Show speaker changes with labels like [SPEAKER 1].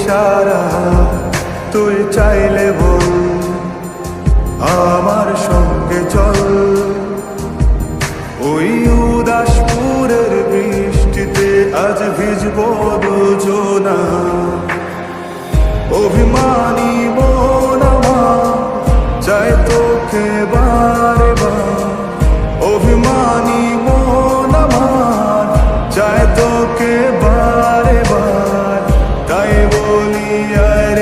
[SPEAKER 1] ইশারা তুই চাইলে বল আমার সঙ্গে চল। ওই উদাসপুরের বৃষ্টিতে আজ ভিজবো দুজনা। অভিমানী মন আমার চায় তোকে বারে বার, অভিমানী মন আমার চায় তোকে বারে বার। তাই বলি আরে